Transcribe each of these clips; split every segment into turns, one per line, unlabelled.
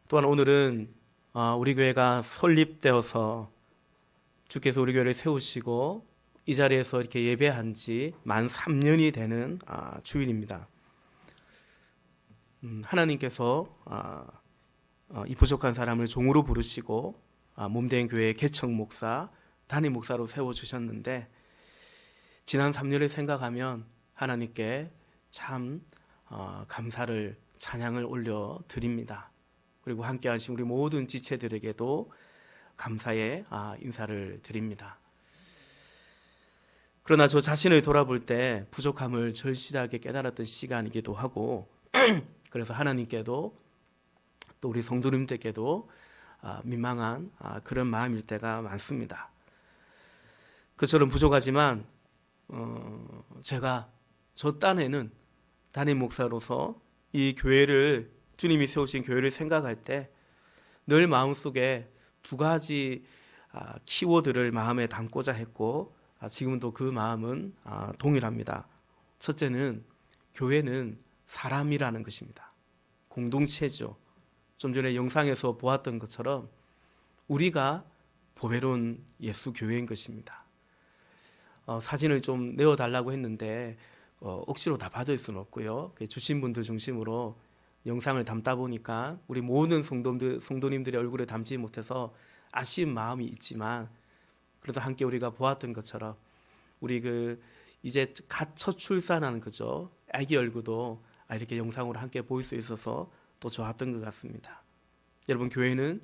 또한 오늘은 우리 교회가 설립되어서 주께서 우리 교회를 세우시고 이 자리에서 이렇게 예배한 지 만 3년이 되는 주일입니다. 하나님께서 이 부족한 사람을 종으로 부르시고 몸된 교회의 개척 목사, 단임 목사로 세워주셨는데 지난 3년을 생각하면 하나님께 참 감사를 찬양을 올려드립니다. 그리고 함께 하신 우리 모든 지체들에게도 감사의 인사를 드립니다. 그러나 저 자신을 돌아볼 때 부족함을 절실하게 깨달았던 시간이기도 하고 그래서 하나님께도 또 우리 성도님들께도 민망한 그런 마음일 때가 많습니다. 그처럼 부족하지만 제가 저 딴에는 담임 목사로서 이 교회를 주님이 세우신 교회를 생각할 때 늘 마음속에 두 가지 키워드를 마음에 담고자 했고 지금도 그 마음은 동일합니다. 첫째는 교회는 사람이라는 것입니다. 공동체죠. 좀 전에 영상에서 보았던 것처럼 우리가 보배로운 예수 교회인 것입니다. 사진을 좀 내어달라고 했는데 억지로 다 받을 수는 없고요. 주신 분들 중심으로 영상을 담다 보니까 우리 모든 성도님들의 얼굴을 담지 못해서 아쉬운 마음이 있지만 그래도 함께 우리가 보았던 것처럼 우리 이제 갓 첫 출산하는 거죠. 아기 얼굴도 이렇게 영상으로 함께 보일 수 있어서 또 좋았던 것 같습니다. 여러분, 교회는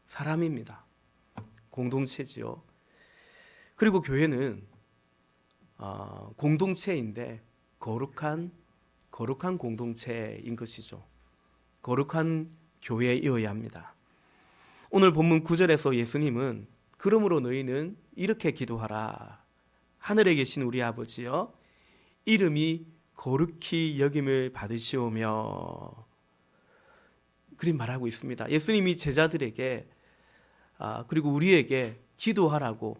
사람입니다. 공동체지요. 그리고 교회는 공동체인데 거룩한 공동체인 것이죠. 거룩한 교회이어야 합니다. 오늘 본문 9절에서 예수님은 그러므로 너희는 이렇게 기도하라. 하늘에 계신 우리 아버지여, 이름이 거룩히 여김을 받으시오며, 그리 말하고 있습니다. 예수님이 제자들에게 그리고 우리에게 기도하라고,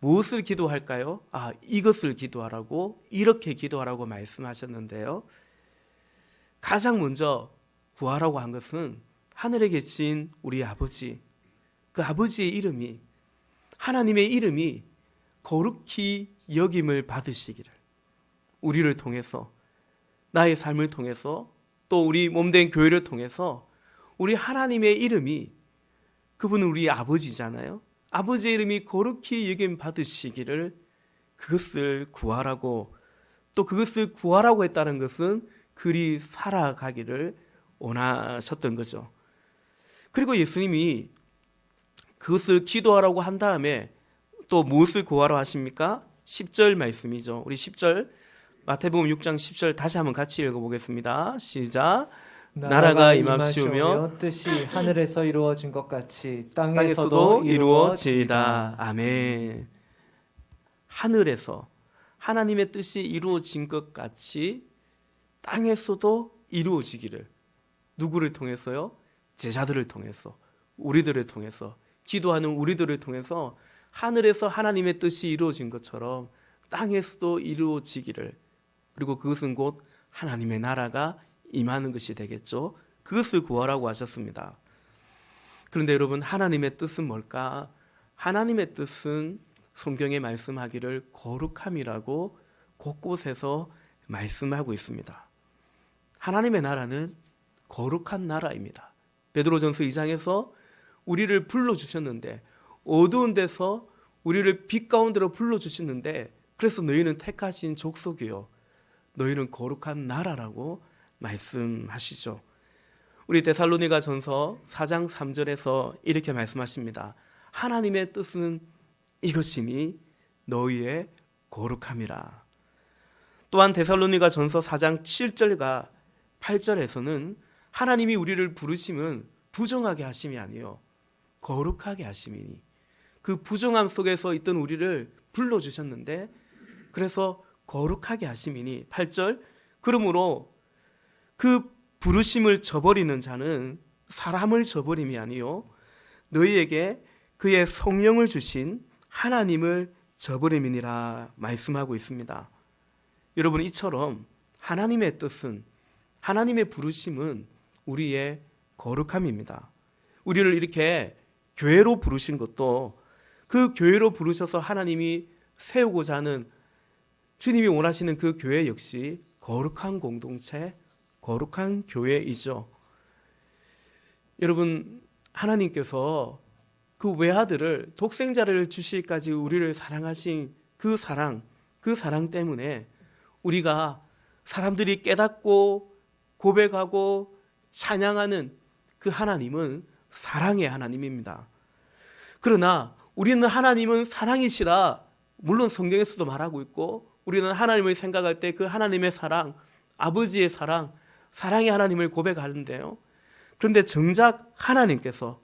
무엇을 기도할까요? 이것을 기도하라고, 이렇게 기도하라고 말씀하셨는데요. 가장 먼저 구하라고 한 것은 하늘에 계신 우리 아버지, 그 아버지의 이름이, 하나님의 이름이 거룩히 여김을 받으시기를, 우리를 통해서, 나의 삶을 통해서, 또 우리 몸된 교회를 통해서 우리 하나님의 이름이, 그분은 우리 아버지잖아요. 아버지의 이름이 거룩히 여김 받으시기를, 그것을 구하라고, 또 그것을 구하라고 했다는 것은 그리 살아가기를 원하셨던 거죠. 그리고 예수님이 그것을 기도하라고 한 다음에 또 무엇을 구하라 하십니까? 10절 말씀이죠. 우리 10절 마태복음 6장 10절 다시 한번 같이 읽어보겠습니다. 시작. 나라가 임하시오며
뜻이 하늘에서 이루어진 것 같이
땅에서도
땅에서도
이루어지이다.
이루어지이다.
아멘. 하늘에서 하나님의 뜻이 이루어진 것 같이 땅에서도 이루어지기를. 누구를 통해서요? 제자들을 통해서, 우리들을 통해서, 기도하는 우리들을 통해서 하늘에서 하나님의 뜻이 이루어진 것처럼 땅에서도 이루어지기를. 그리고 그것은 곧 하나님의 나라가 임하는 것이 되겠죠. 그것을 구하라고 하셨습니다. 그런데 여러분, 하나님의 뜻은 뭘까? 하나님의 뜻은 성경에 말씀하기를 거룩함이라고 곳곳에서 말씀하고 있습니다. 하나님의 나라는 거룩한 나라입니다. 베드로전서 2장에서 우리를 불러주셨는데, 어두운 데서 우리를 빛 가운데로 불러주셨는데, 그래서 너희는 택하신 족속이요, 너희는 거룩한 나라라고 말씀하시죠. 우리 데살로니가 전서 4장 3절에서 이렇게 말씀하십니다. 하나님의 뜻은 이것이니 너희의 거룩함이라. 또한 데살로니가 전서 4장 7절과 8절에서는 하나님이 우리를 부르심은 부정하게 하심이 아니요 거룩하게 하심이니, 그 부정함 속에서 있던 우리를 불러주셨는데 그래서 거룩하게 하심이니, 8절, 그러므로 그 부르심을 저버리는 자는 사람을 저버림이 아니요 너희에게 그의 성령을 주신 하나님을 저버림이니라 말씀하고 있습니다. 여러분, 이처럼 하나님의 뜻은, 하나님의 부르심은 우리의 거룩함입니다. 우리를 이렇게 교회로 부르신 것도 그 교회로 부르셔서 하나님이 세우고자 하는 주님이 원하시는 그 교회 역시 거룩한 공동체, 거룩한 교회이죠. 여러분, 하나님께서 그 외아들을 독생자를 주실까지 우리를 사랑하신 그 사랑 때문에 우리가 사람들이 깨닫고 고백하고 찬양하는 그 하나님은 사랑의 하나님입니다. 그러나 우리는 하나님은 사랑이시라, 물론 성경에서도 말하고 있고 우리는 하나님을 생각할 때 그 하나님의 사랑, 아버지의 사랑, 사랑의 하나님을 고백하는데요. 그런데 정작 하나님께서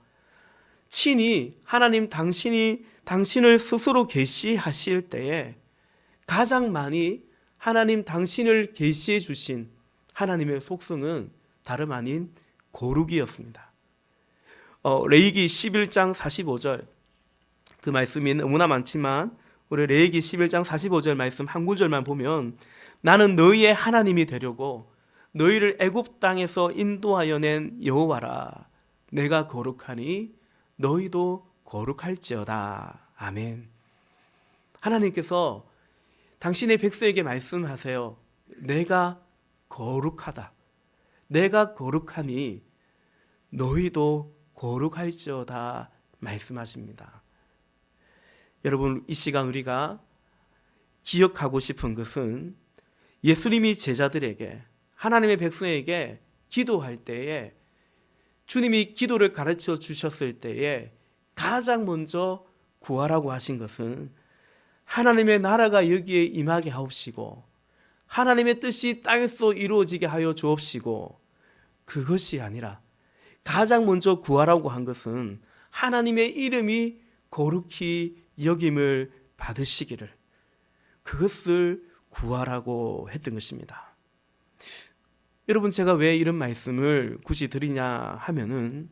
친히 하나님 당신을 스스로 계시하실 때에 가장 많이 하나님 당신을 계시해 주신 하나님의 속성은 다름 아닌 거룩이었습니다. 레위기 11장 45절, 그 말씀이 너무나 많지만 우리 레위기 11장 45절 말씀 한 구절만 보면, 나는 너희의 하나님이 되려고 너희를 애굽 땅에서 인도하여 낸 여호와라. 내가 거룩하니 너희도 거룩할지어다. 아멘. 하나님께서 당신의 백성에게 말씀하세요. 내가 거룩하다. 내가 거룩하니 너희도 거룩할지어다 말씀하십니다. 여러분, 이 시간 우리가 기억하고 싶은 것은 예수님이 제자들에게, 하나님의 백성에게 기도할 때에, 주님이 기도를 가르쳐 주셨을 때에 가장 먼저 구하라고 하신 것은 하나님의 나라가 여기에 임하게 하옵시고 하나님의 뜻이 땅에서 이루어지게 하여 주옵시고, 그것이 아니라 가장 먼저 구하라고 한 것은 하나님의 이름이 거룩히 여김을 받으시기를, 그것을 구하라고 했던 것입니다. 여러분, 제가 왜 이런 말씀을 굳이 드리냐 하면은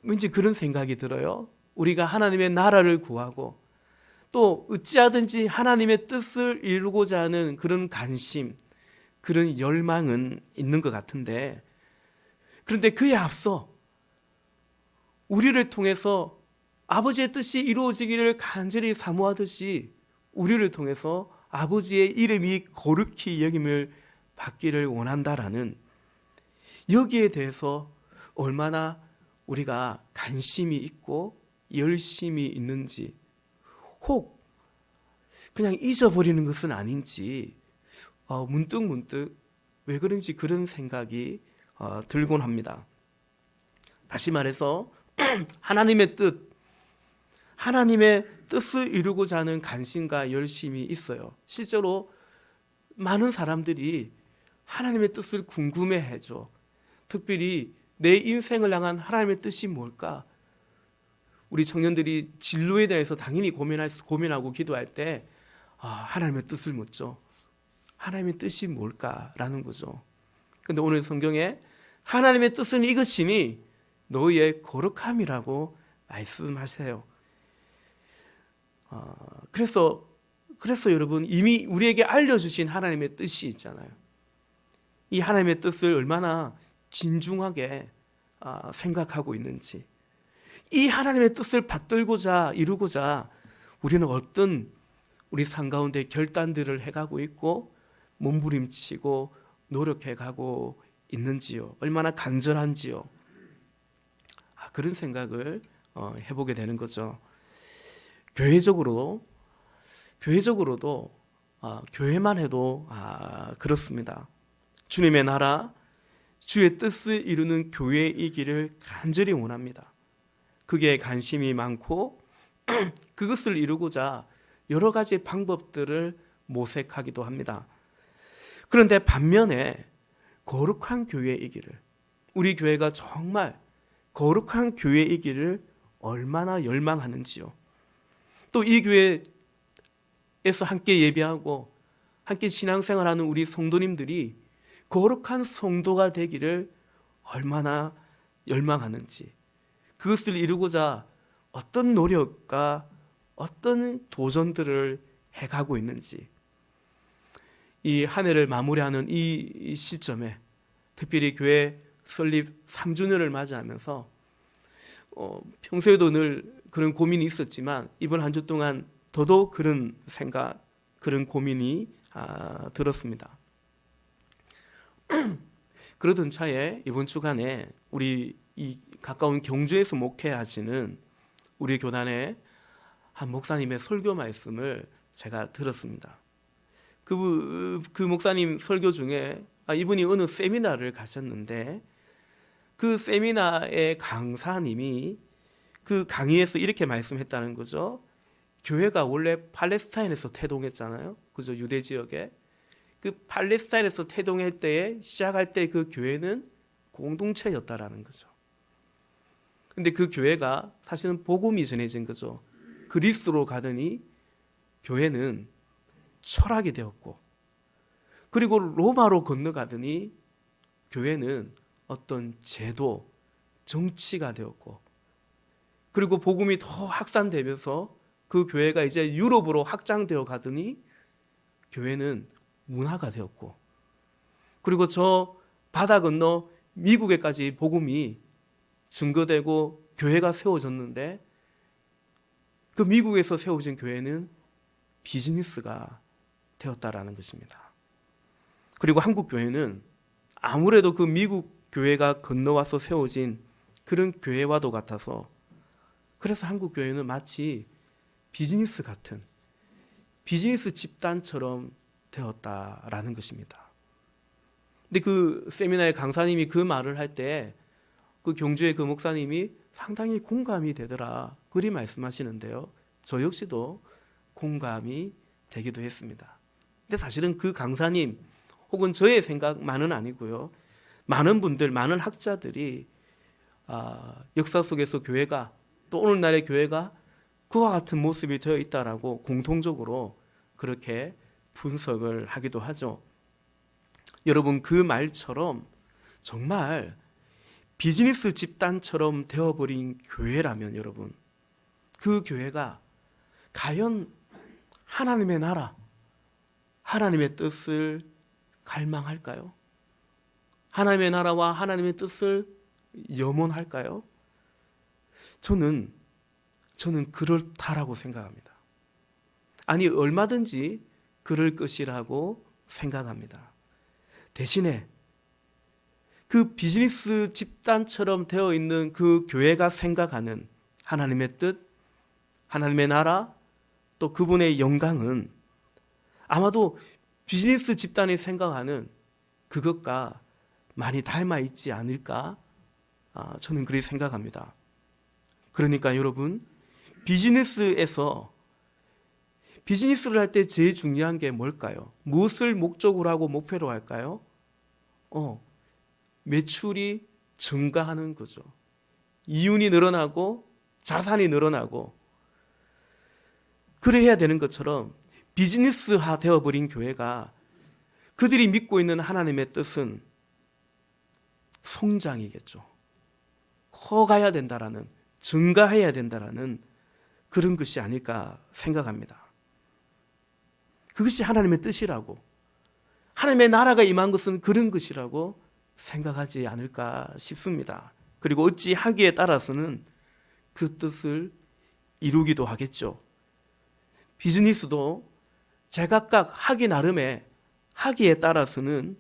왠지 그런 생각이 들어요. 우리가 하나님의 나라를 구하고 또 어찌하든지 하나님의 뜻을 이루고자 하는 그런 관심, 그런 열망은 있는 것 같은데, 그런데 그에 앞서 우리를 통해서 아버지의 뜻이 이루어지기를 간절히 사모하듯이 우리를 통해서 아버지의 이름이 거룩히 여김을 받기를 원한다라는, 여기에 대해서 얼마나 우리가 관심이 있고 열심이 있는지, 혹 그냥 잊어버리는 것은 아닌지 문득 왜 그런지 그런 생각이 들곤 합니다. 다시 말해서 하나님의 뜻을 이루고자 하는 관심과 열심이 있어요. 실제로 많은 사람들이 하나님의 뜻을 궁금해하죠. 특별히 내 인생을 향한 하나님의 뜻이 뭘까? 우리 청년들이 진로에 대해서 당연히 고민하고 기도할 때 하나님의 뜻을 묻죠. 하나님의 뜻이 뭘까라는 거죠. 그런데 오늘 성경에 하나님의 뜻은 이것이니 너희의 거룩함이라고 말씀하세요. 그래서 여러분, 이미 우리에게 알려주신 하나님의 뜻이 있잖아요. 이 하나님의 뜻을 얼마나 진중하게 생각하고 있는지, 이 하나님의 뜻을 받들고자 이루고자 우리는 어떤 우리 삶 가운데 결단들을 해가고 있고 몸부림치고 노력해가고 있는지요. 얼마나 간절한지요. 그런 생각을 해보게 되는 거죠. 교회적으로도 교회만 해도 그렇습니다. 주님의 나라, 주의 뜻을 이루는 교회이기를 간절히 원합니다. 그게 관심이 많고 그것을 이루고자 여러 가지 방법들을 모색하기도 합니다. 그런데 반면에 거룩한 교회이기를, 우리 교회가 정말 거룩한 교회이기를 얼마나 열망하는지요. 또 이 교회에서 함께 예배하고 함께 신앙생활하는 우리 성도님들이 거룩한 성도가 되기를 얼마나 열망하는지, 그것을 이루고자 어떤 노력과 어떤 도전들을 해가고 있는지, 이 한 해를 마무리하는 이 시점에 특별히 교회 설립 3주년을 맞이하면서 평소에도 늘 그런 고민이 있었지만 이번 한 주 동안 더더욱 그런 생각, 그런 고민이 들었습니다. 그러던 차에 이번 주간에 우리 이 가까운 경주에서 목회하시는 우리 교단의 한 목사님의 설교 말씀을 제가 들었습니다. 그 목사님 설교 중에 이분이 어느 세미나를 가셨는데 그 세미나의 강사님이 그 강의에서 이렇게 말씀했다는 거죠. 교회가 원래 팔레스타인에서 태동했잖아요. 그죠? 유대 지역에. 그 팔레스타인에서 태동할 때에 시작할 때 그 교회는 공동체였다라는 거죠. 근데 그 교회가 사실은 복음이 전해진 거죠. 그리스도로 가더니 교회는 철학이 되었고, 그리고 로마로 건너가더니 교회는 어떤 제도, 정치가 되었고, 그리고 복음이 더 확산되면서 그 교회가 이제 유럽으로 확장되어 가더니 교회는 문화가 되었고, 그리고 저 바다 건너 미국에까지 복음이 증거되고 교회가 세워졌는데 그 미국에서 세워진 교회는 비즈니스가 되었다라는 것입니다. 그리고 한국 교회는 아무래도 그 미국 교회가 건너와서 세워진 그런 교회와도 같아서, 그래서 한국 교회는 마치 비즈니스 같은 비즈니스 집단처럼 되었다라는 것입니다. 근데 그 세미나의 강사님이 그 말을 할 때 그 경주의 그 목사님이 상당히 공감이 되더라, 그리 말씀하시는데요. 저 역시도 공감이 되기도 했습니다. 근데 사실은 그 강사님 혹은 저의 생각만은 아니고요, 많은 분들, 많은 학자들이 역사 속에서 교회가, 또 오늘날의 교회가 그와 같은 모습이 되어 있다라고 공통적으로 그렇게 분석을 하기도 하죠. 여러분, 그 말처럼 정말 비즈니스 집단처럼 되어버린 교회라면 여러분, 그 교회가 과연 하나님의 나라, 하나님의 뜻을 갈망할까요? 하나님의 나라와 하나님의 뜻을 염원할까요? 저는 그렇다라고 생각합니다. 아니, 얼마든지 그럴 것이라고 생각합니다. 대신에 그 비즈니스 집단처럼 되어 있는 그 교회가 생각하는 하나님의 뜻, 하나님의 나라, 또 그분의 영광은 아마도 비즈니스 집단이 생각하는 그것과 많이 닮아 있지 않을까? 저는 그렇게 생각합니다. 그러니까 여러분, 비즈니스를 할 때 제일 중요한 게 뭘까요? 무엇을 목적으로 하고 목표로 할까요? 매출이 증가하는 거죠. 이윤이 늘어나고 자산이 늘어나고, 그래야 되는 것처럼 비즈니스화 되어버린 교회가 그들이 믿고 있는 하나님의 뜻은 성장이겠죠. 커가야 된다라는, 증가해야 된다라는 그런 것이 아닐까 생각합니다. 그것이 하나님의 뜻이라고, 하나님의 나라가 임한 것은 그런 것이라고 생각하지 않을까 싶습니다. 그리고 어찌 하기에 따라서는 그 뜻을 이루기도 하겠죠. 비즈니스도 제각각 하기 나름의 하기에 따라서는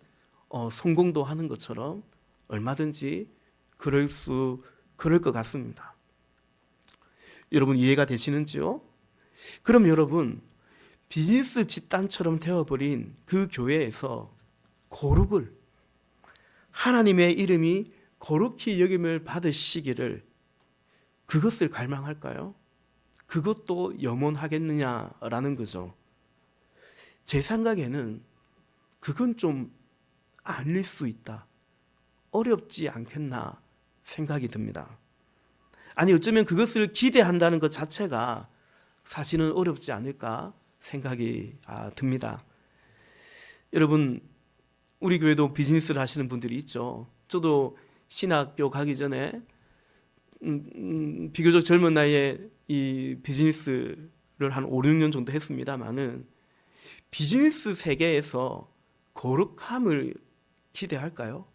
성공도 하는 것처럼 얼마든지 그럴 것 같습니다. 여러분, 이해가 되시는지요? 그럼 여러분, 비즈니스 집단처럼 되어버린 그 교회에서 거룩을, 하나님의 이름이 거룩히 여김을 받으시기를, 그것을 갈망할까요? 그것도 염원하겠느냐라는 거죠. 제 생각에는 그건 좀 아닐 수 있다, 어렵지 않겠나 생각이 듭니다. 아니, 어쩌면 그것을 기대한다는 것 자체가 사실은 어렵지 않을까 생각이 듭니다. 여러분, 우리 교회도 비즈니스를 하시는 분들이 있죠. 저도 신학교 가기 전에 비교적 젊은 나이에 이 비즈니스를 한 5, 6년 정도 했습니다만은, 비즈니스 세계에서 거룩함을 기대할까요?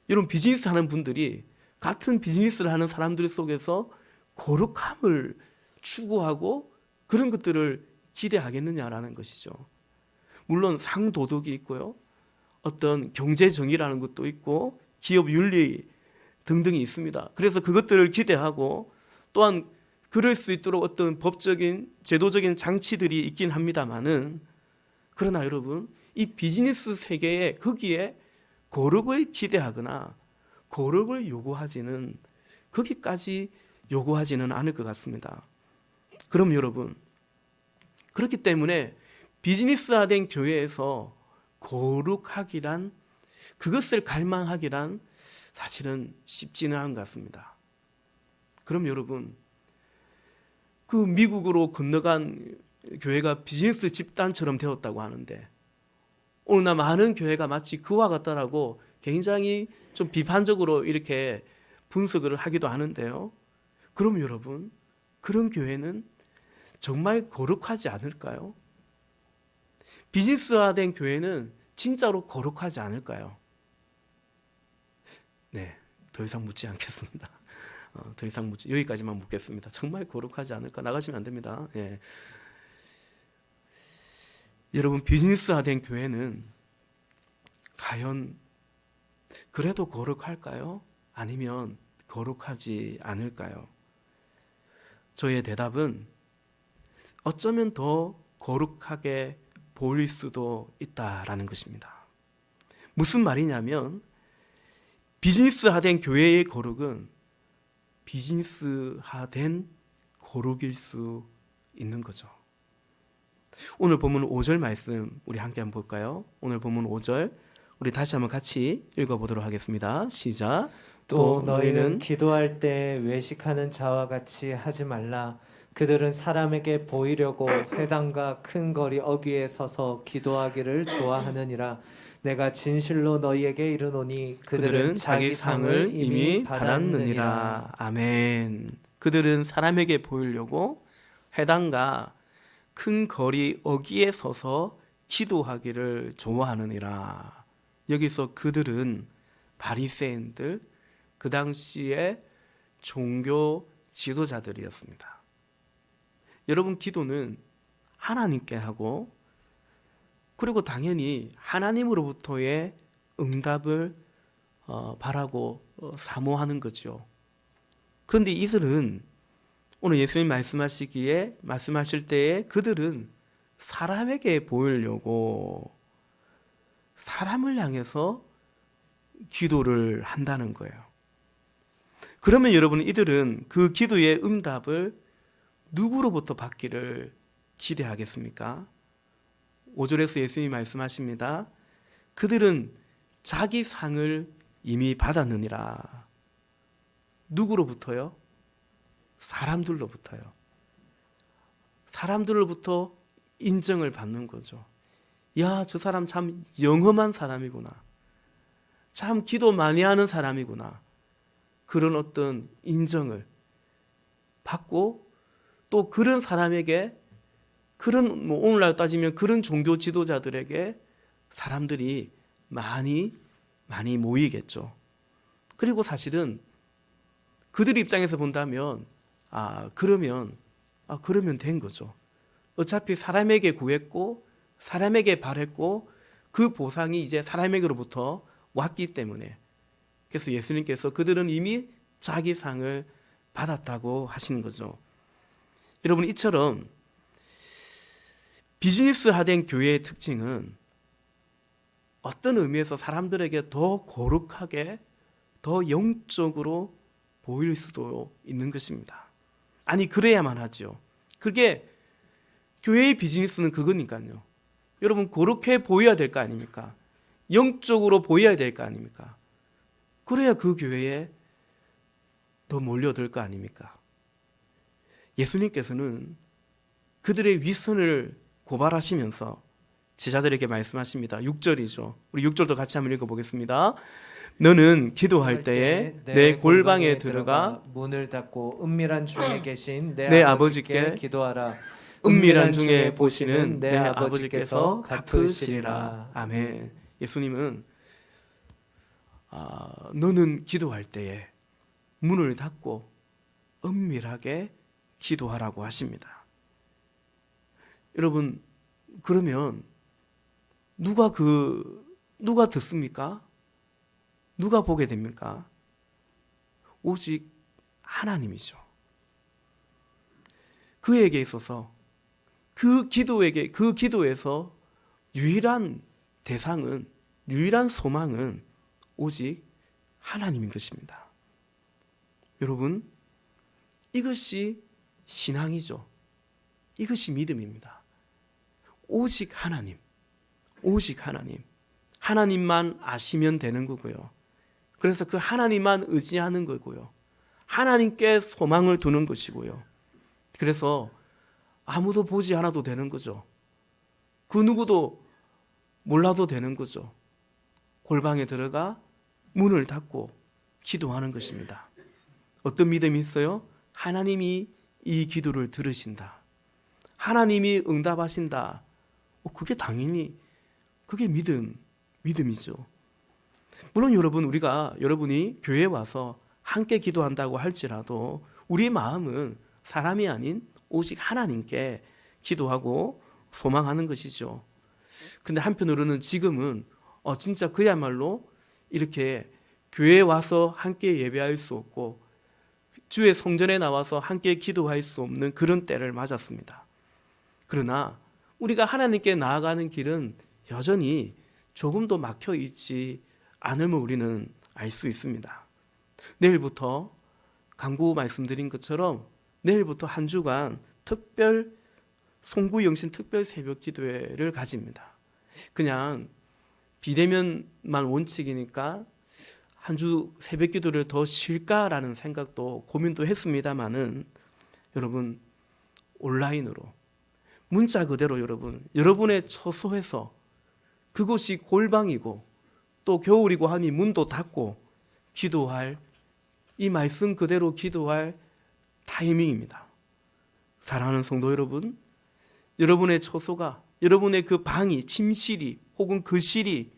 이런 비즈니스 하는 분들이 같은 비즈니스를 하는 사람들 속에서 거룩함을 추구하고 그런 것들을 기대하겠느냐라는 것이죠. 물론 상도덕이 있고요. 어떤 경제 정의라는 것도 있고 기업 윤리 등등이 있습니다. 그래서 그것들을 기대하고 또한 그럴 수 있도록 어떤 법적인 제도적인 장치들이 있긴 합니다만은 그러나 여러분 이 비즈니스 세계에 거기에 거룩을 기대하거나 거룩을 요구하지는 거기까지 요구하지는 않을 것 같습니다. 그럼 여러분 그렇기 때문에 비즈니스화된 교회에서 거룩하기란 그것을 갈망하기란 사실은 쉽지는 않은 것 같습니다. 그럼 여러분 그 미국으로 건너간 교회가 비즈니스 집단처럼 되었다고 하는데 오늘날 많은 교회가 마치 그와 같다라고 굉장히 좀 비판적으로 이렇게 분석을 하기도 하는데요. 그럼 여러분 그런 교회는 정말 거룩하지 않을까요? 비즈니스화된 교회는 진짜로 거룩하지 않을까요? 네, 더 이상 묻지 않겠습니다. 더 이상 여기까지만 묻겠습니다. 정말 거룩하지 않을까? 나가시면 안 됩니다. 예. 여러분 비즈니스화된 교회는 과연 그래도 거룩할까요? 아니면 거룩하지 않을까요? 저의 대답은 어쩌면 더 거룩하게 보일 수도 있다라는 것입니다. 무슨 말이냐면 비즈니스화된 교회의 거룩은 비즈니스화된 거룩일 수 있는 거죠. 오늘 본문 5절 말씀 우리 함께 한번 볼까요? 오늘 본문 5절 우리 다시 한번 같이 읽어보도록 하겠습니다. 시작.
또 너희는 기도할 때 외식하는 자와 같이 하지 말라. 그들은 사람에게 보이려고 회당과 큰 거리 어귀에 서서 기도하기를 좋아하느니라. 내가 진실로 너희에게 이르노니 그들은 자기 상을 이미 받았느니라.
아멘. 그들은 사람에게 보이려고 회당과 큰 거리 어귀에 서서 기도하기를 좋아하느니라. 여기서 그들은 바리새인들, 그 당시에 종교 지도자들이었습니다. 여러분 기도는 하나님께 하고 그리고 당연히 하나님으로부터의 응답을 바라고 사모하는 거죠. 그런데 이들은 오늘 예수님 말씀하실 때에 그들은 사람에게 보이려고 사람을 향해서 기도를 한다는 거예요. 그러면 여러분 이들은 그 기도의 응답을 누구로부터 받기를 기대하겠습니까? 5절에서 예수님이 말씀하십니다. 그들은 자기 상을 이미 받았느니라. 누구로부터요? 사람들로부터요. 사람들로부터 인정을 받는 거죠. 야, 저 사람 참 영험한 사람이구나. 참 기도 많이 하는 사람이구나. 그런 어떤 인정을 받고 또 그런 사람에게 그런 오늘날 따지면 그런 종교 지도자들에게 사람들이 많이 모이겠죠. 그리고 사실은 그들 입장에서 본다면 그러면 된 거죠. 어차피 사람에게 구했고 사람에게 바랬고 그 보상이 이제 사람에게로부터 왔기 때문에 그래서 예수님께서 그들은 이미 자기 상을 받았다고 하시는 거죠. 여러분 이처럼 비즈니스화된 교회의 특징은 어떤 의미에서 사람들에게 더 거룩하게 더 영적으로 보일 수도 있는 것입니다. 아니 그래야만 하죠. 그게 교회의 비즈니스는 그거니까요. 여러분 거룩해 보여야 될 거 아닙니까? 영적으로 보여야 될 거 아닙니까? 그래야 그 교회에 더 몰려들 거 아닙니까? 예수님께서는 그들의 위선을 고발하시면서 제자들에게 말씀하십니다. 6절이죠. 우리 6절도 같이 한번 읽어보겠습니다. 너는 기도할 때에 내 골방에 들어가
문을 닫고 은밀한 중에 계신
내
아버지께 기도하라.
은밀한 중에 보시는 내 아버지께서 갚으시리라. 아멘. 예수님은 너는 기도할 때에 문을 닫고 은밀하게 기도하라고 하십니다. 여러분, 그러면 누가 듣습니까? 누가 보게 됩니까? 오직 하나님이죠. 그에게 있어서 그 기도에서 유일한 대상은, 유일한 소망은 오직 하나님인 것입니다. 여러분, 이것이 신앙이죠. 이것이 믿음입니다. 오직 하나님, 오직 하나님, 하나님만 아시면 되는 거고요. 그래서 그 하나님만 의지하는 거고요. 하나님께 소망을 두는 것이고요. 그래서 아무도 보지 않아도 되는 거죠. 그 누구도 몰라도 되는 거죠. 골방에 들어가 문을 닫고 기도하는 것입니다. 어떤 믿음이 있어요? 하나님이 이 기도를 들으신다. 하나님이 응답하신다. 그게 당연히 그게 믿음이죠. 물론 여러분이 교회에 와서 함께 기도한다고 할지라도 우리 마음은 사람이 아닌 오직 하나님께 기도하고 소망하는 것이죠. 근데 한편으로는 지금은 진짜 그야말로 이렇게 교회에 와서 함께 예배할 수 없고 주의 성전에 나와서 함께 기도할 수 없는 그런 때를 맞았습니다. 그러나 우리가 하나님께 나아가는 길은 여전히 조금도 막혀 있지 않음을 우리는 알 수 있습니다. 내일부터 강구 말씀드린 것처럼 내일부터 한 주간 송구영신 특별 새벽 기도회를 가집니다. 그냥 비대면만 원칙이니까 한 주 새벽 기도를 더 쉴까라는 생각도 고민도 했습니다마는 여러분, 온라인으로 문자 그대로 여러분의 처소에서, 그곳이 골방이고 또 겨울이고 하니 문도 닫고 기도할, 이 말씀 그대로 기도할 타이밍입니다. 사랑하는 성도 여러분, 여러분의 처소가, 여러분의 그 방이, 침실이 혹은 거실이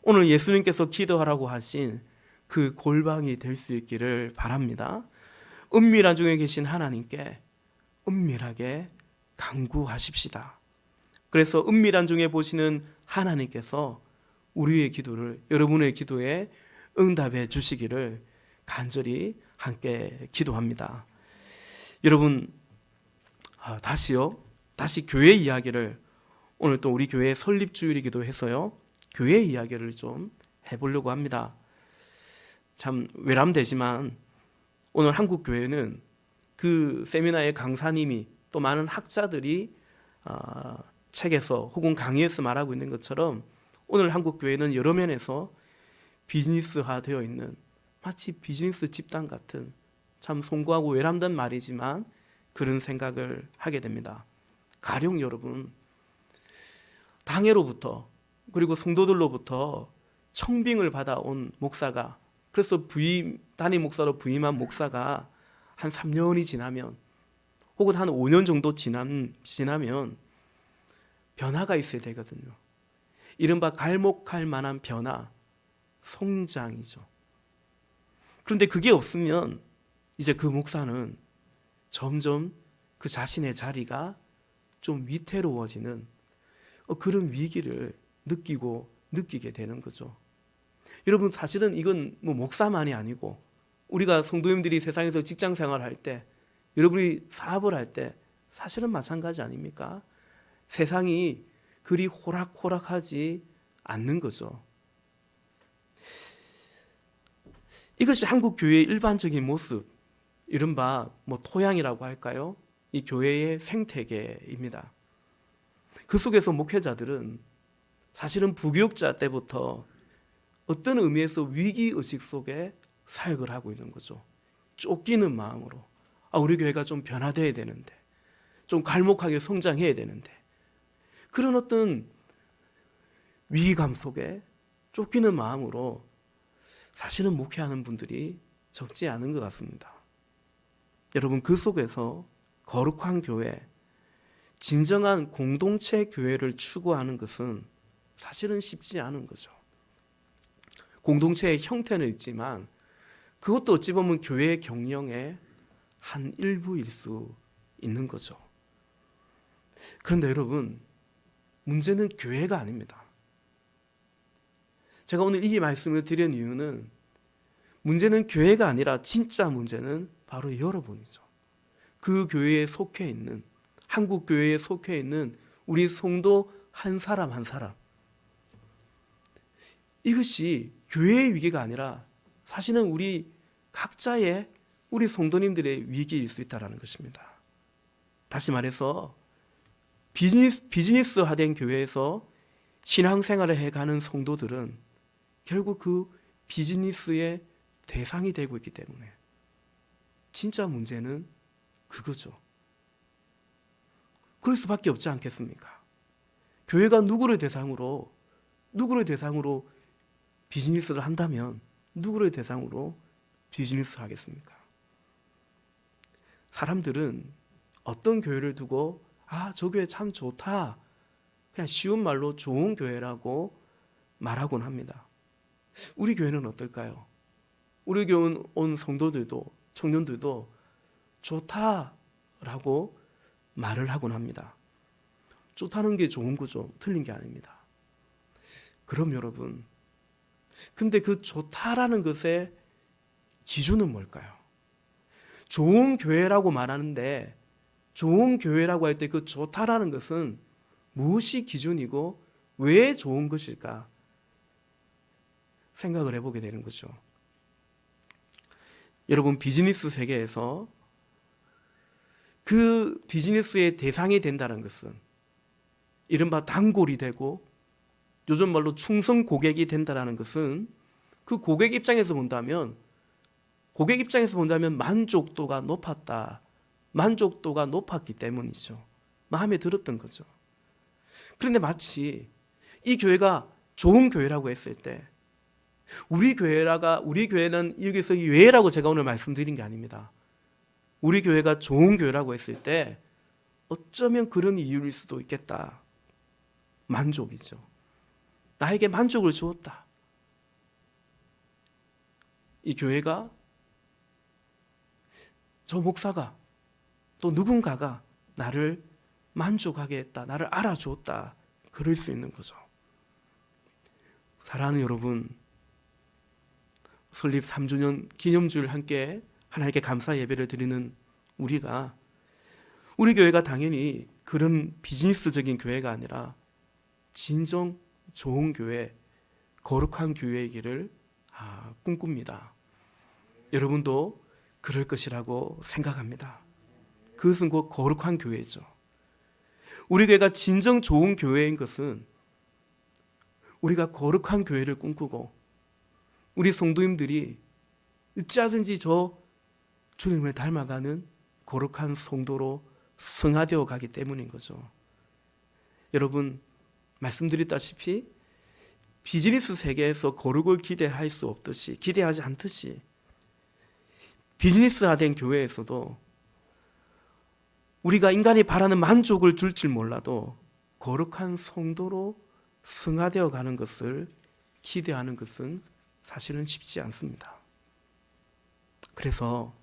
오늘 예수님께서 기도하라고 하신 그 골방이 될 수 있기를 바랍니다. 은밀한 중에 계신 하나님께 은밀하게 간구하십시다. 그래서 은밀한 중에 보시는 하나님께서 우리의 기도를, 여러분의 기도에 응답해 주시기를 간절히 함께 기도합니다. 여러분, 다시 교회 이야기를, 오늘 또 우리 교회 설립주일이기도 해서요, 교회 이야기를 좀 해보려고 합니다. 참 외람되지만 오늘 한국 교회는 그 세미나의 강사님이 또 많은 학자들이 책에서 혹은 강의에서 말하고 있는 것처럼 오늘 한국 교회는 여러 면에서 비즈니스화 되어 있는, 마치 비즈니스 집단 같은, 참 송구하고 외람된 말이지만 그런 생각을 하게 됩니다. 가령 여러분, 당회로부터 그리고 성도들로부터 청빙을 받아온 목사가, 그래서 담임 목사로 부임한 목사가 한 3년이 지나면 혹은 한 5년 정도 지나면 변화가 있어야 되거든요. 이른바 갈목할 만한 변화, 성장이죠. 그런데 그게 없으면 이제 그 목사는 점점 그 자신의 자리가 좀 위태로워지는 그런 위기를 느끼게 되는 거죠. 여러분, 사실은 이건 목사만이 아니고 우리가 성도님들이 세상에서 직장 생활할 때, 여러분이 사업을 할 때 사실은 마찬가지 아닙니까? 세상이 그리 호락호락하지 않는 거죠. 이것이 한국 교회의 일반적인 모습, 이른바 토양이라고 할까요? 이 교회의 생태계입니다. 그 속에서 목회자들은 사실은 부교육자 때부터 어떤 의미에서 위기의식 속에 사역을 하고 있는 거죠. 쫓기는 마음으로, 우리 교회가 좀 변화돼야 되는데, 좀 갈목하게 성장해야 되는데, 그런 어떤 위기감 속에 쫓기는 마음으로 사실은 목회하는 분들이 적지 않은 것 같습니다. 여러분, 그 속에서 거룩한 교회, 진정한 공동체 교회를 추구하는 것은 사실은 쉽지 않은 거죠. 공동체의 형태는 있지만 그것도 어찌 보면 교회 경영의 한 일부일 수 있는 거죠. 그런데 여러분, 문제는 교회가 아닙니다. 제가 오늘 이 말씀을 드린 이유는 문제는 교회가 아니라 진짜 문제는 바로 여러분이죠. 그 교회에 속해 있는, 한국 교회에 속해 있는 우리 성도 한 사람 한 사람. 이것이 교회의 위기가 아니라 사실은 우리 각자의, 우리 성도님들의 위기일 수 있다는 것입니다. 다시 말해서 비즈니스화된 교회에서 신앙생활을 해가는 성도들은 결국 그 비즈니스의 대상이 되고 있기 때문에 진짜 문제는 그거죠. 그럴 수밖에 없지 않겠습니까? 교회가 누구를 대상으로 비즈니스를 한다면 누구를 대상으로 비즈니스를 하겠습니까? 사람들은 어떤 교회를 두고 저 교회 참 좋다, 그냥 쉬운 말로 좋은 교회라고 말하곤 합니다. 우리 교회는 어떨까요? 우리 교회 온 성도들도 청년들도 좋다라고 말을 하곤 합니다. 좋다는 게 좋은 거죠. 틀린 게 아닙니다. 그럼 여러분, 근데 그 좋다라는 것의 기준은 뭘까요? 좋은 교회라고 말하는데 좋은 교회라고 할 때 그 좋다라는 것은 무엇이 기준이고 왜 좋은 것일까 생각을 해보게 되는 거죠. 여러분, 비즈니스 세계에서 그 비즈니스의 대상이 된다는 것은 이른바 단골이 되고 요즘 말로 충성 고객이 된다는 것은 그 고객 입장에서 본다면 만족도가 높았기 때문이죠. 마음에 들었던 거죠. 그런데 마치 이 교회가 좋은 교회라고 했을 때 우리 교회는 여기서 예라고 제가 오늘 말씀드린 게 아닙니다. 우리 교회가 좋은 교회라고 했을 때 어쩌면 그런 이유일 수도 있겠다. 만족이죠. 나에게 만족을 주었다. 이 교회가, 저 목사가, 또 누군가가 나를 만족하게 했다. 나를 알아주었다. 그럴 수 있는 거죠. 사랑하는 여러분, 설립 3주년 기념주일 함께 하나님께 감사 예배를 드리는 우리 교회가 당연히 그런 비즈니스적인 교회가 아니라 진정 좋은 교회, 거룩한 교회이기를 꿈꿉니다. 여러분도 그럴 것이라고 생각합니다. 그것은 곧 거룩한 교회죠. 우리 교회가 진정 좋은 교회인 것은 우리가 거룩한 교회를 꿈꾸고 우리 성도님들이 어찌하든지 저 주님을 닮아가는 거룩한 성도로 성화되어 가기 때문인 거죠. 여러분, 말씀드렸다시피 비즈니스 세계에서 거룩을 기대하지 않듯이 비즈니스화된 교회에서도 우리가 인간이 바라는 만족을 줄 줄 몰라도 거룩한 성도로 성화되어 가는 것을 기대하는 것은 사실은 쉽지 않습니다. 그래서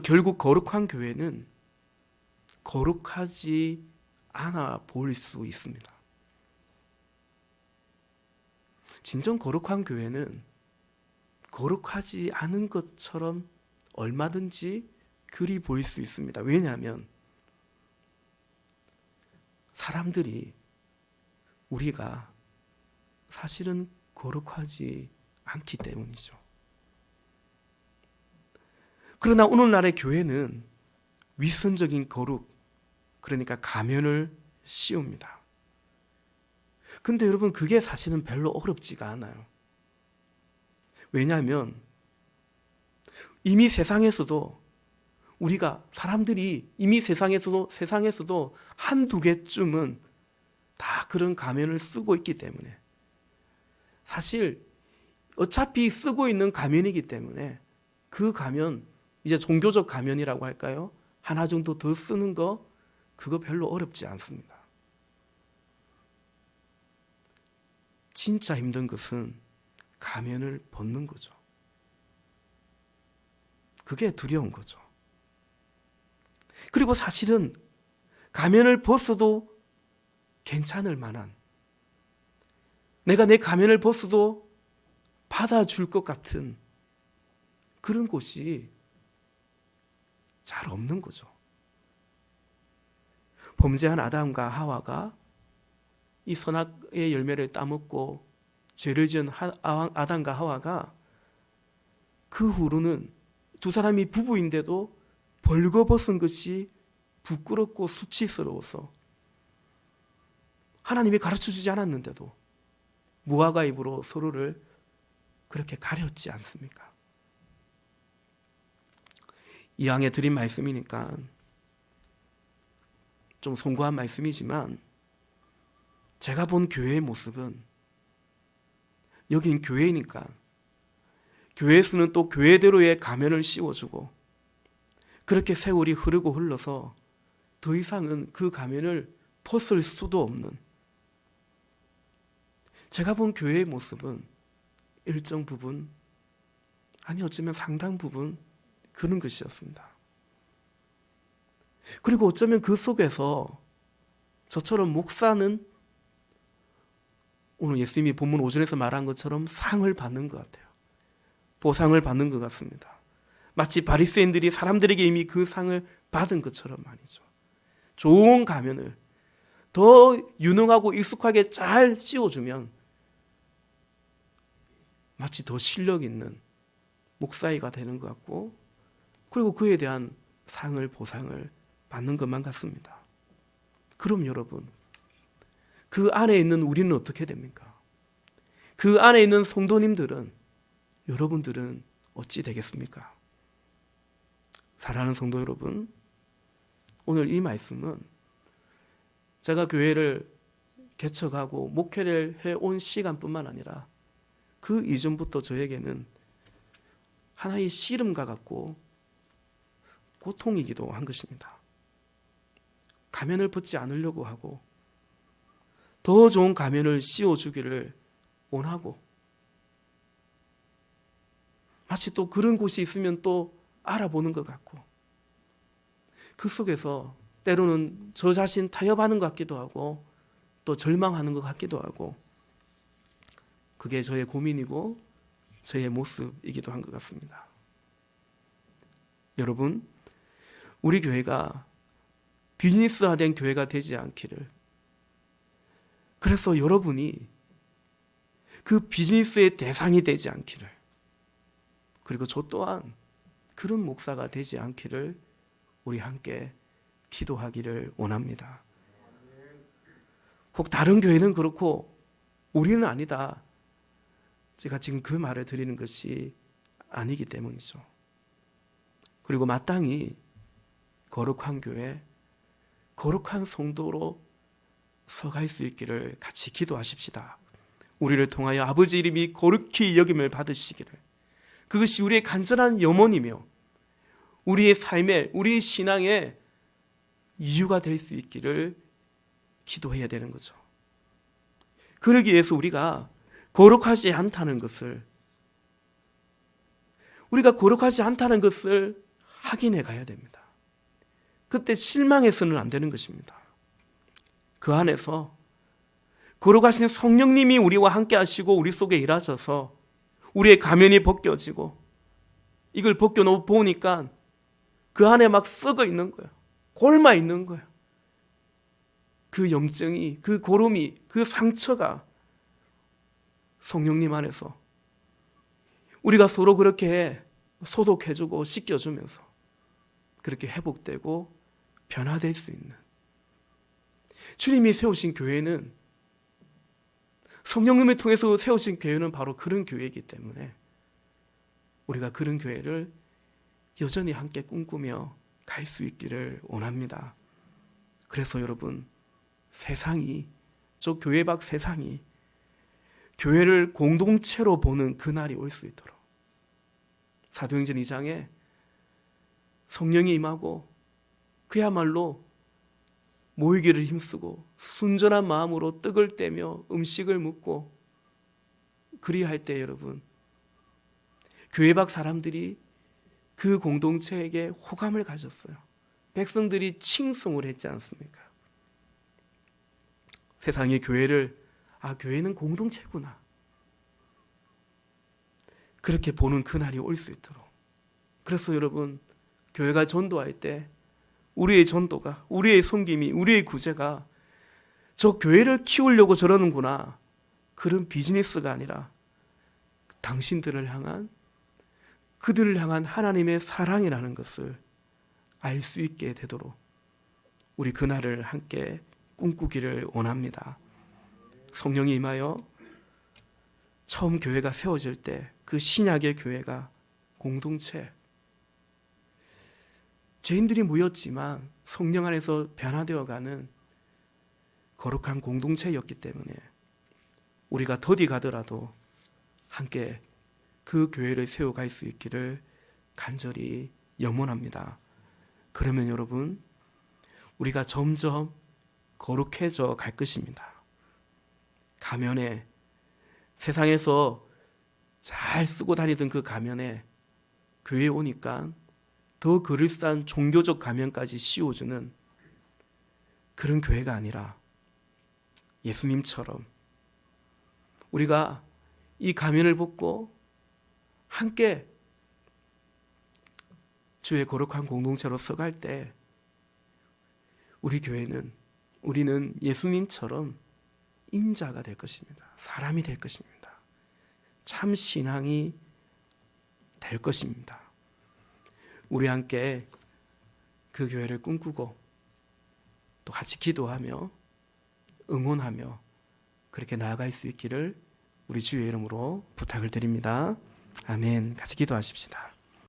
결국 거룩한 교회는 거룩하지 않아 보일 수 있습니다. 진정 거룩한 교회는 거룩하지 않은 것처럼 얼마든지 그리 보일 수 있습니다. 왜냐하면 사람들이 우리가 사실은 거룩하지 않기 때문이죠. 그러나 오늘날의 교회는 위선적인 거룩, 그러니까 가면을 씌웁니다. 근데 여러분, 그게 사실은 별로 어렵지가 않아요. 왜냐하면 이미 세상에서도 사람들이 이미 세상에서도 한두 개쯤은 다 그런 가면을 쓰고 있기 때문에, 사실 어차피 쓰고 있는 가면이기 때문에 그 가면, 이제 종교적 가면이라고 할까요? 하나 정도 더 쓰는 거, 그거 별로 어렵지 않습니다. 진짜 힘든 것은 가면을 벗는 거죠. 그게 두려운 거죠. 그리고 사실은 가면을 벗어도 괜찮을 만한, 내가 내 가면을 벗어도 받아줄 것 같은 그런 곳이 잘 없는 거죠. 범죄한 아담과 하와가 이 선악의 열매를 따먹고 죄를 지은 아담과 하와가 그 후로는 두 사람이 부부인데도 벌거벗은 것이 부끄럽고 수치스러워서 하나님이 가르쳐주지 않았는데도 무화과 잎으로 서로를 그렇게 가렸지 않습니까? 이왕에 드린 말씀이니까 좀 송구한 말씀이지만 제가 본 교회의 모습은, 여긴 교회니까 교회에서는 또 교회대로의 가면을 씌워주고 그렇게 세월이 흐르고 흘러서 더 이상은 그 가면을 벗을 수도 없는, 제가 본 교회의 모습은 일정 부분, 아니 어쩌면 상당 부분 그런 것이었습니다. 그리고 어쩌면 그 속에서 저처럼 목사는 오늘 예수님이 본문 5절에서 말한 것처럼 상을 받는 것 같아요. 보상을 받는 것 같습니다. 마치 바리새인들이 사람들에게 이미 그 상을 받은 것처럼 말이죠. 좋은 가면을 더 유능하고 익숙하게 잘 씌워주면 마치 더 실력 있는 목사이가 되는 것 같고, 그리고 그에 대한 상을, 보상을 받는 것만 같습니다. 그럼 여러분, 그 안에 있는 우리는 어떻게 됩니까? 그 안에 있는 성도님들은, 여러분들은 어찌 되겠습니까? 사랑하는 성도 여러분, 오늘 이 말씀은 제가 교회를 개척하고 목회를 해온 시간뿐만 아니라 그 이전부터 저에게는 하나의 씨름과 같고 고통이기도 한 것입니다. 가면을 벗지 않으려고 하고 더 좋은 가면을 씌워주기를 원하고, 마치 또 그런 곳이 있으면 또 알아보는 것 같고, 그 속에서 때로는 저 자신 타협하는 것 같기도 하고 또 절망하는 것 같기도 하고, 그게 저의 고민이고 저의 모습이기도 한 것 같습니다. 여러분, 우리 교회가 비즈니스화된 교회가 되지 않기를, 그래서 여러분이 그 비즈니스의 대상이 되지 않기를, 그리고 저 또한 그런 목사가 되지 않기를 우리 함께 기도하기를 원합니다. 혹 다른 교회는 그렇고 우리는 아니다, 제가 지금 그 말을 드리는 것이 아니기 때문이죠. 그리고 마땅히 거룩한 교회, 거룩한 성도로 서갈 수 있기를 같이 기도하십시다. 우리를 통하여 아버지 이름이 거룩히 여김을 받으시기를, 그것이 우리의 간절한 염원이며 우리의 삶에, 우리의 신앙의 이유가 될 수 있기를 기도해야 되는 거죠. 그러기 위해서 우리가 거룩하지 않다는 것을, 우리가 거룩하지 않다는 것을 확인해 가야 됩니다. 그때 실망해서는 안 되는 것입니다. 그 안에서 거룩하신 성령님이 우리와 함께 하시고 우리 속에 일하셔서 우리의 가면이 벗겨지고, 이걸 벗겨놓고 보니까 그 안에 막 썩어 있는 거예요. 골마 있는 거예요. 그 염증이, 그 고름이, 그 상처가 성령님 안에서 우리가 서로 그렇게 소독해주고 씻겨주면서 그렇게 회복되고 변화될 수 있는, 주님이 세우신 교회는, 성령님을 통해서 세우신 교회는 바로 그런 교회이기 때문에 우리가 그런 교회를 여전히 함께 꿈꾸며 갈 수 있기를 원합니다. 그래서 여러분, 세상이, 저 교회 밖 세상이 교회를 공동체로 보는 그날이 올 수 있도록 사도행전 2장에 성령이 임하고 그야말로 모이기를 힘쓰고 순전한 마음으로 떡을 떼며 음식을 먹고 그리할 때 여러분, 교회 밖 사람들이 그 공동체에게 호감을 가졌어요. 백성들이 칭송을 했지 않습니까? 세상의 교회를 교회는 공동체구나, 그렇게 보는 그날이 올 수 있도록. 그래서 여러분, 교회가 전도할 때 우리의 전도가, 우리의 섬김이, 우리의 구제가 저 교회를 키우려고 저러는구나, 그런 비즈니스가 아니라 당신들을 향한, 그들을 향한 하나님의 사랑이라는 것을 알 수 있게 되도록 우리 그날을 함께 꿈꾸기를 원합니다. 성령이 임하여 처음 교회가 세워질 때 그 신약의 교회가 공동체, 죄인들이 모였지만 성령 안에서 변화되어가는 거룩한 공동체였기 때문에 우리가 더디 가더라도 함께 그 교회를 세워갈 수 있기를 간절히 염원합니다. 그러면 여러분, 우리가 점점 거룩해져 갈 것입니다. 가면에, 세상에서 잘 쓰고 다니던 그 가면에 교회에 오니까 더 그럴싸한 종교적 가면까지 씌워주는 그런 교회가 아니라 예수님처럼 우리가 이 가면을 벗고 함께 주의 거룩한 공동체로 서갈 때 우리 교회는, 우리는 예수님처럼 인자가 될 것입니다. 사람이 될 것입니다. 참 신앙이 될 것입니다. 우리 함께 그 교회를 꿈꾸고 또 같이 기도하며 응원하며 그렇게 나아갈 수 있기를 우리 주의 이름으로 부탁을 드립니다. 아멘. 같이 기도하십시다.